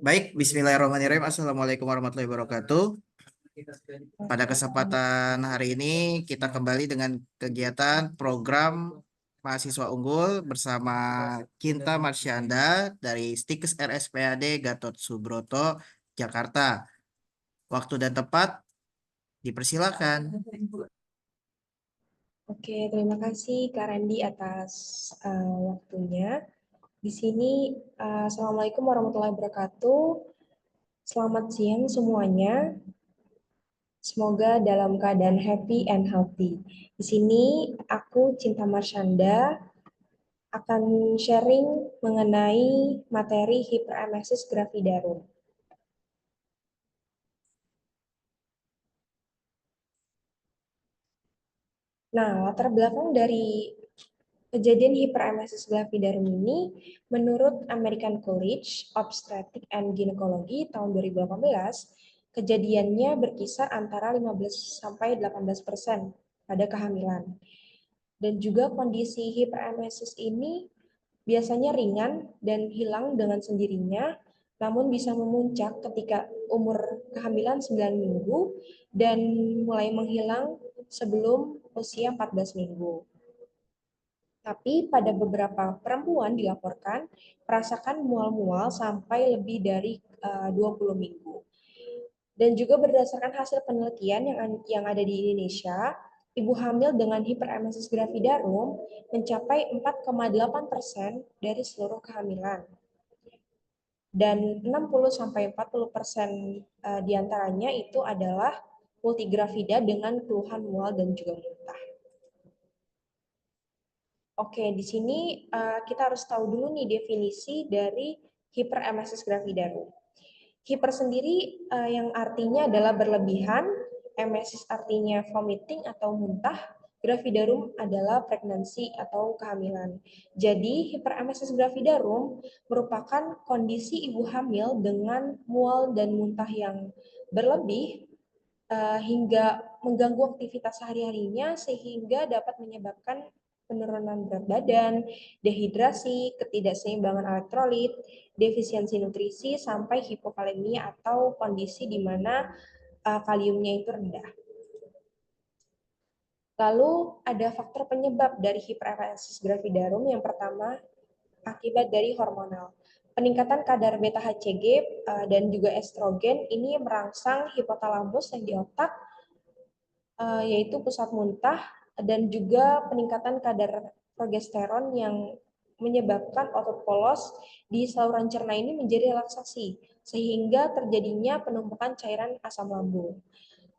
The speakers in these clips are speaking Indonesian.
Baik, Bismillahirrahmanirrahim. Assalamualaikum warahmatullahi wabarakatuh. Pada kesempatan hari ini kita kembali dengan kegiatan program mahasiswa unggul bersama Kinta Marsyanda dari Stikes RSPAD Gatot Subroto, Jakarta. Waktu dan tempat dipersilakan. Oke, terima kasih Kak Randy atas waktunya. Di sini, Assalamualaikum warahmatullahi wabarakatuh. Selamat siang semuanya. Semoga dalam keadaan happy and healthy. Di sini aku Cinta Marsyanda akan sharing mengenai materi hiperemesis gravidarum. Nah, latar belakang dari kejadian hiperemesis gravidarum ini, menurut American College Obstetrics and Gynecology tahun 2018, kejadiannya berkisar antara 15 sampai 18% pada kehamilan. Dan juga kondisi hiperemesis ini biasanya ringan dan hilang dengan sendirinya, namun bisa memuncak ketika umur kehamilan 9 minggu dan mulai menghilang sebelum usia 14 minggu. Tapi pada beberapa perempuan dilaporkan merasakan mual-mual sampai lebih dari 20 minggu. Dan juga berdasarkan hasil penelitian yang ada di Indonesia, ibu hamil dengan hiperemesis gravidarum mencapai 4,8% dari seluruh kehamilan. Dan 60-40% diantaranya itu adalah multigravida dengan keluhan mual dan juga muntah. Oke, di sini kita harus tahu dulu nih definisi dari hiperemesis gravidarum. Hiper sendiri yang artinya adalah berlebihan, emesis artinya vomiting atau muntah, gravidarum adalah pregnancy atau kehamilan. Jadi, hiperemesis gravidarum merupakan kondisi ibu hamil dengan mual dan muntah yang berlebih hingga mengganggu aktivitas sehari-harinya sehingga dapat menyebabkan penurunan berat badan, dehidrasi, ketidakseimbangan elektrolit, defisiensi nutrisi, sampai hipokalemia atau kondisi di mana kaliumnya itu rendah. Lalu ada faktor penyebab dari hiperemesis gravidarum. Yang pertama, akibat dari hormonal. Peningkatan kadar beta HCG dan juga estrogen ini merangsang hipotalamus yang di otak, yaitu pusat muntah, dan juga peningkatan kadar progesteron yang menyebabkan otot polos di saluran cerna ini menjadi relaksasi, sehingga terjadinya penumpukan cairan asam lambung.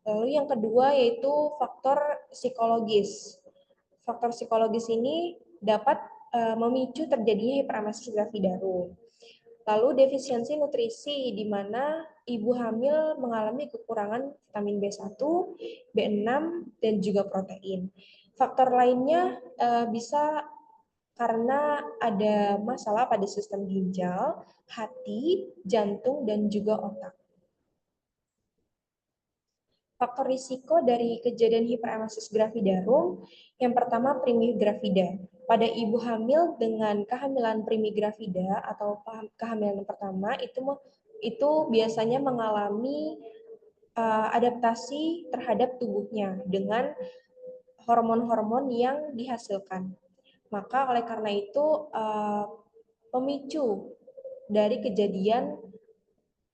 Lalu yang kedua yaitu faktor psikologis. Faktor psikologis ini dapat memicu terjadinya hiperemesis gravidarum. Lalu defisiensi nutrisi, di mana ibu hamil mengalami kekurangan vitamin B1, B6, dan juga protein. Faktor lainnya bisa karena ada masalah pada sistem ginjal, hati, jantung, dan juga otak. Faktor risiko dari kejadian hiperemesis gravidarum, yang pertama primigravida. Pada ibu hamil dengan kehamilan primigravida atau kehamilan pertama itu biasanya mengalami adaptasi terhadap tubuhnya dengan hormon-hormon yang dihasilkan. Maka oleh karena itu pemicu dari kejadian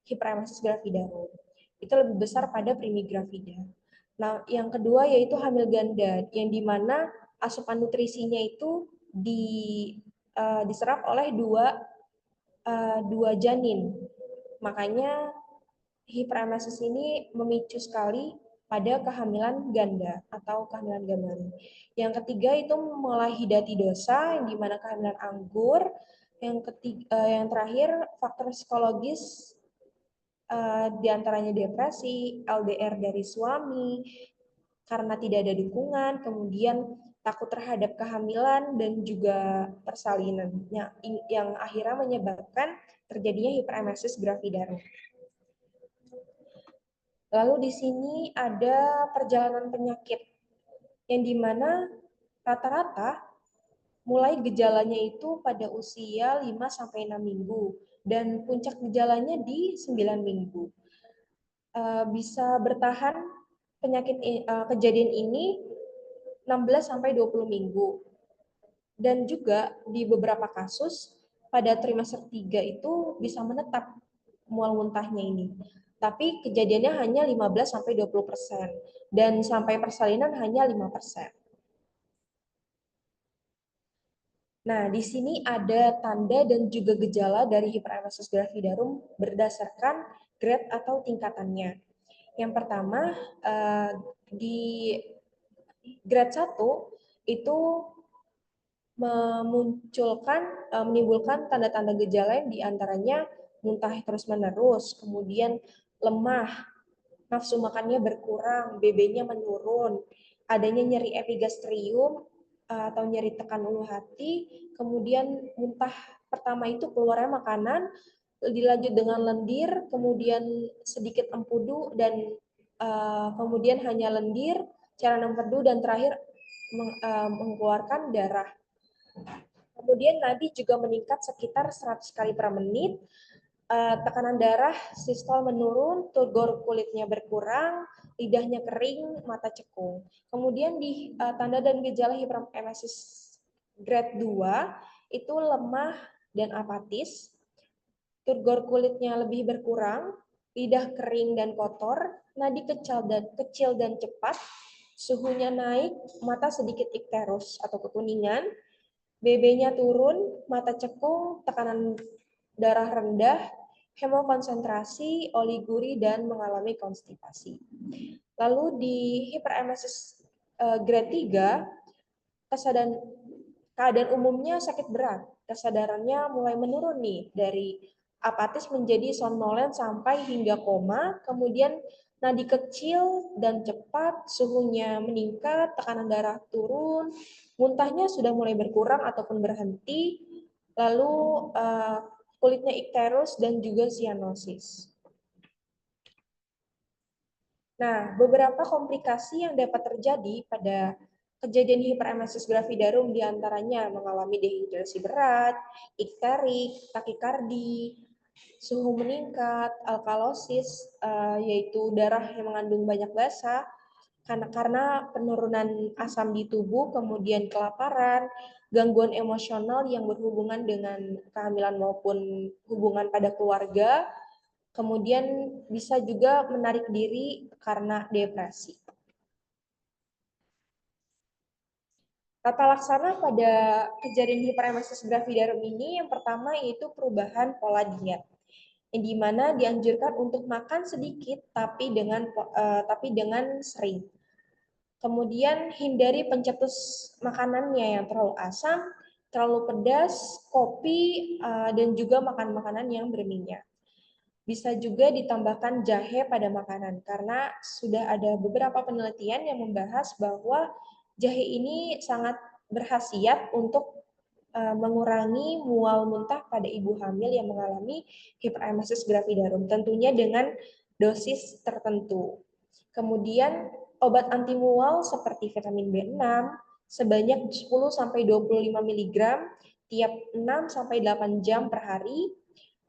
hiperemesis gravidarum itu lebih besar pada primigravida. Nah, yang kedua yaitu hamil ganda, yang dimana asupan nutrisinya itu diserap oleh dua janin. Makanya hiperemesis ini memicu sekali pada kehamilan ganda atau kehamilan gambari. Yang ketiga itu melahidatidosa, yang dimana kehamilan anggur. Yang terakhir faktor psikologis, diantaranya depresi, LDR dari suami, karena tidak ada dukungan, kemudian takut terhadap kehamilan, dan juga persalinan, yang akhirnya menyebabkan terjadinya hiperemesis gravidarum. Lalu di sini ada perjalanan penyakit, yang dimana rata-rata mulai gejalanya itu pada usia 5-6 minggu dan puncak gejalanya di 9 minggu. Bisa bertahan kejadian ini 16-20 minggu. Dan juga di beberapa kasus pada trimester 3 itu bisa menetap mual muntahnya ini. Tapi kejadiannya hanya 15-20% dan sampai persalinan hanya 5%. Nah, di sini ada tanda dan juga gejala dari hiperemesis gravidarum berdasarkan grade atau tingkatannya. Yang pertama, di grade 1 itu menimbulkan tanda-tanda gejala yang diantaranya muntah terus-menerus, kemudian lemah, nafsu makannya berkurang, BB-nya menurun, adanya nyeri epigastrium atau nyeri tekan ulu hati, kemudian muntah pertama itu keluarnya makanan, dilanjut dengan lendir, kemudian sedikit empudu, dan kemudian hanya lendir, cairan empedu, dan terakhir mengeluarkan darah. Kemudian nadi juga meningkat sekitar 100 kali per menit, tekanan darah sistol menurun, turgor kulitnya berkurang, lidahnya kering, mata cekung. Kemudian di tanda dan gejala hiperemesis grade 2 itu lemah dan apatis, turgor kulitnya lebih berkurang, lidah kering dan kotor, nadi kecil dan cepat, suhunya naik, mata sedikit ikterus atau kekuningan, BB-nya turun, mata cekung, tekanan darah rendah, hemokonsentrasi, oliguri, dan mengalami konstipasi. Lalu di hiperemesis grade 3, keadaan umumnya sakit berat. Kesadarannya mulai menurun nih, dari apatis menjadi somnolen sampai hingga koma, kemudian nadi kecil dan cepat, suhunya meningkat, tekanan darah turun, muntahnya sudah mulai berkurang ataupun berhenti, lalu kulitnya ikterus dan juga cyanosis. Nah, beberapa komplikasi yang dapat terjadi pada kejadian hiperemesis gravidarum diantaranya mengalami dehidrasi berat, ikterik, takikardi, suhu meningkat, alkalosis, yaitu darah yang mengandung banyak basa, karena penurunan asam di tubuh, kemudian kelaparan, gangguan emosional yang berhubungan dengan kehamilan maupun hubungan pada keluarga, kemudian bisa juga menarik diri karena depresi. Tata laksana pada kejadian hiperemesis gravidarum ini yang pertama yaitu perubahan pola diet, yang dimana dianjurkan untuk makan sedikit tapi dengan sering. Kemudian hindari pencetus makanannya yang terlalu asam, terlalu pedas, kopi, dan juga makan makanan yang berminyak. Bisa juga ditambahkan jahe pada makanan, karena sudah ada beberapa penelitian yang membahas bahwa jahe ini sangat berkhasiat untuk mengurangi mual muntah pada ibu hamil yang mengalami hiperemesis gravidarum, tentunya dengan dosis tertentu. Kemudian obat anti mual seperti vitamin B6 sebanyak 10-25 mg tiap 6-8 jam per hari.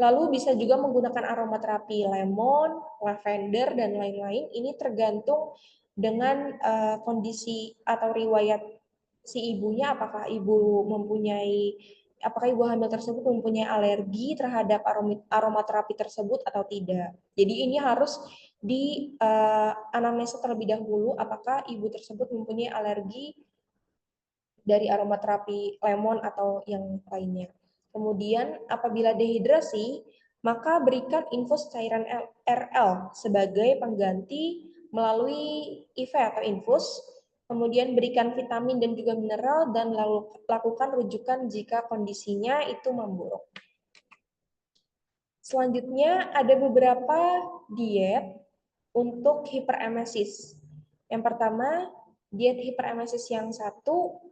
Lalu bisa juga menggunakan aromaterapi lemon, lavender, dan lain-lain. Ini tergantung dengan kondisi atau riwayat si ibunya, apakah ibu hamil tersebut mempunyai alergi terhadap aromaterapi tersebut atau tidak. Jadi ini harus di anamnesa terlebih dahulu apakah ibu tersebut mempunyai alergi dari aromaterapi lemon atau yang lainnya. Kemudian apabila dehidrasi, maka berikan infus cairan RL sebagai pengganti melalui IV atau infus, kemudian berikan vitamin dan juga mineral, dan lalu lakukan rujukan jika kondisinya itu memburuk. Selanjutnya ada beberapa diet untuk hiperemesis. Yang pertama, diet hiperemesis yang satu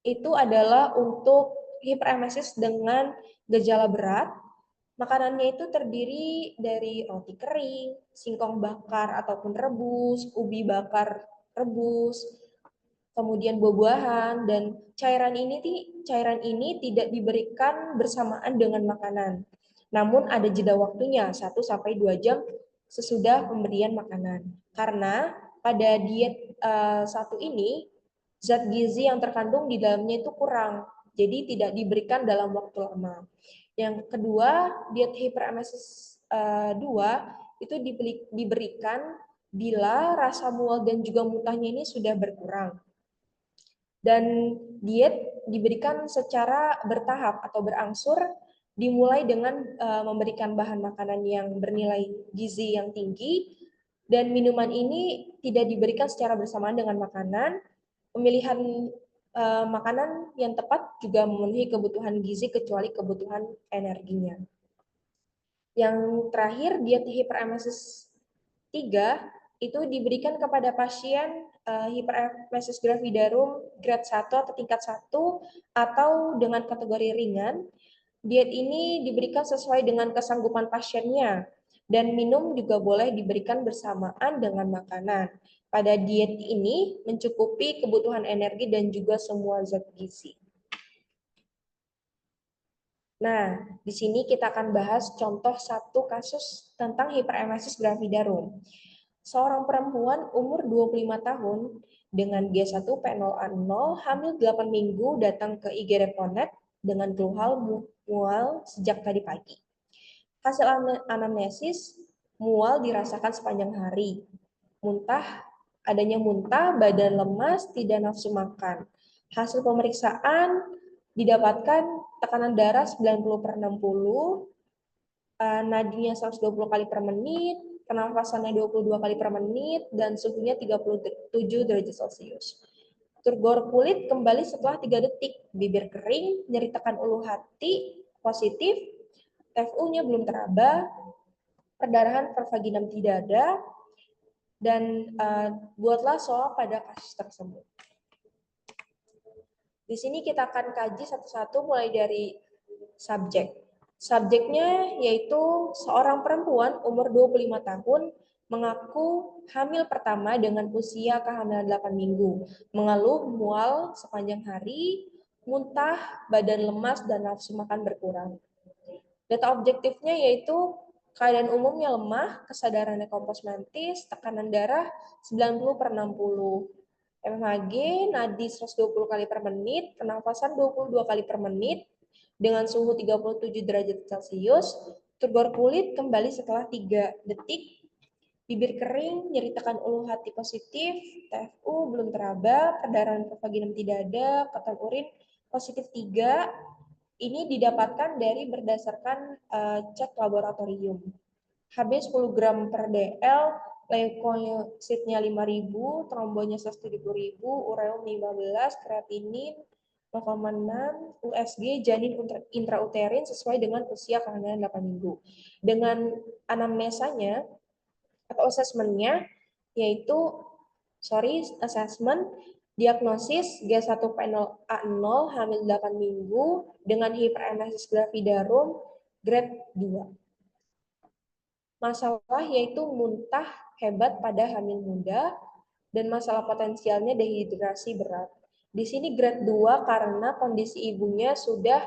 itu adalah untuk hiperemesis dengan gejala berat. Makanannya itu terdiri dari roti kering, singkong bakar ataupun rebus, ubi bakar rebus, kemudian buah-buahan, dan cairan ini tidak diberikan bersamaan dengan makanan. Namun ada jeda waktunya 1 sampai 2 jam sesudah pemberian makanan. Karena pada diet satu ini zat gizi yang terkandung di dalamnya itu kurang, jadi tidak diberikan dalam waktu lama. Yang kedua, diet hyperemesis 2 itu diberikan bila rasa mual dan juga muntahnya ini sudah berkurang. Dan diet diberikan secara bertahap atau berangsur, dimulai dengan memberikan bahan makanan yang bernilai gizi yang tinggi, dan minuman ini tidak diberikan secara bersamaan dengan makanan. Pemilihan makanan yang tepat juga memenuhi kebutuhan gizi kecuali kebutuhan energinya. Yang terakhir, diet hiperemesis 3 itu diberikan kepada pasien hiperemesis gravidarum grade 1 atau tingkat 1 atau dengan kategori ringan. Diet ini diberikan sesuai dengan kesanggupan pasiennya, dan minum juga boleh diberikan bersamaan dengan makanan. Pada diet ini mencukupi kebutuhan energi dan juga semua zat gizi. Nah, di sini kita akan bahas contoh satu kasus tentang hiperemesis gravidarum. Seorang perempuan umur 25 tahun dengan G1P0A0 hamil 8 minggu datang ke IGD Ponet dengan keluhan mual sejak tadi pagi. Hasil anamnesis, mual dirasakan sepanjang hari. Adanya muntah, badan lemas, tidak nafsu makan. Hasil pemeriksaan didapatkan tekanan darah 90/60, nadinya 120 kali per menit, pernafasannya 22 kali per menit, dan suhunya 37 derajat Celcius. Turgor kulit kembali setelah 3 detik, bibir kering, nyeri tekan ulu hati, positif, TFU-nya belum teraba, perdarahan pervaginam tidak ada, dan buatlah soal pada kasus tersebut. Di sini kita akan kaji satu-satu mulai dari subjek. Subjeknya yaitu seorang perempuan umur 25 tahun mengaku hamil pertama dengan usia kehamilan 8 minggu, mengeluh mual sepanjang hari, muntah, badan lemas, dan nafsu makan berkurang. Data objektifnya yaitu keadaan umumnya lemah, kesadarannya komposmentis, tekanan darah 90/60, MHG, nadi 120 kali per menit, pernafasan 22 kali per menit, dengan suhu 37 derajat Celcius, turgor kulit kembali setelah 3 detik, bibir kering, nyeri tekan ulu hati positif, TFU belum teraba, perdarahan pervaginam tidak ada, kotoran urin positif 3. Ini didapatkan dari berdasarkan cek laboratorium. Hb 10 gram per dl, leukositnya 5.000, trombonya 170.000, ureum 15, kreatinin 0,6, USG janin intrauterin sesuai dengan usia kehamilan 8 minggu. Dengan anamnesanya atau assessment-nya yaitu assessment diagnosis G1P0A0 hamil 8 minggu dengan hiperemesis gravidarum grade 2. Masalah yaitu muntah hebat pada hamil muda dan masalah potensialnya dehidrasi berat. Di sini grade 2 karena kondisi ibunya sudah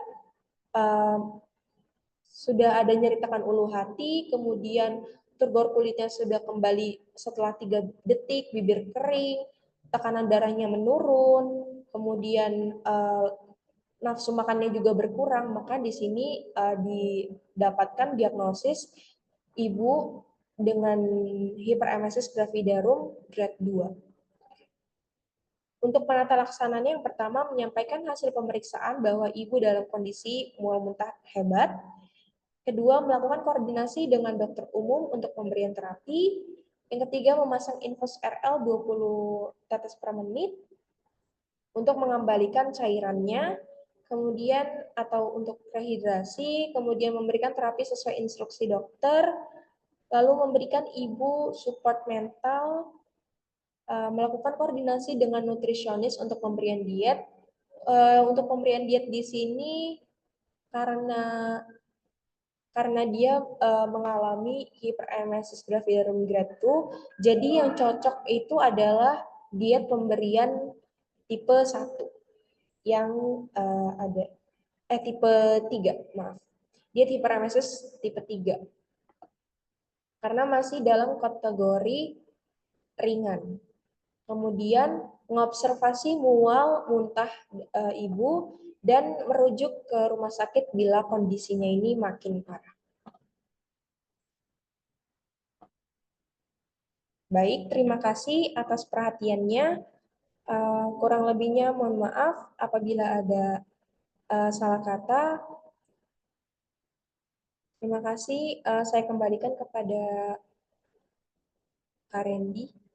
ada nyeri tekan ulu hati, kemudian turgor kulitnya sudah kembali setelah 3 detik, bibir kering, tekanan darahnya menurun, kemudian nafsu makannya juga berkurang, maka di sini didapatkan diagnosis ibu dengan hiperemesis gravidarum grade 2. Untuk penata laksananya yang pertama menyampaikan hasil pemeriksaan bahwa ibu dalam kondisi mual muntah hebat. Kedua, melakukan koordinasi dengan dokter umum untuk pemberian terapi. Yang ketiga, memasang infus RL 20 tetes per menit untuk mengembalikan cairannya, kemudian atau untuk rehidrasi, kemudian memberikan terapi sesuai instruksi dokter, lalu memberikan ibu support mental, melakukan koordinasi dengan nutrisionis untuk pemberian diet. Untuk pemberian diet di sini karena dia mengalami hiperemesis gravidarum grade 2, jadi yang cocok itu adalah diet pemberian tipe 1 yang ada tipe 3, maaf. Dia hiperemesis tipe 3 karena masih dalam kategori ringan. Kemudian mengobservasi mual, muntah ibu dan merujuk ke rumah sakit bila kondisinya ini makin parah. Baik, terima kasih atas perhatiannya. Kurang lebihnya mohon maaf apabila ada salah kata. Terima kasih. Saya kembalikan kepada Kak Randy.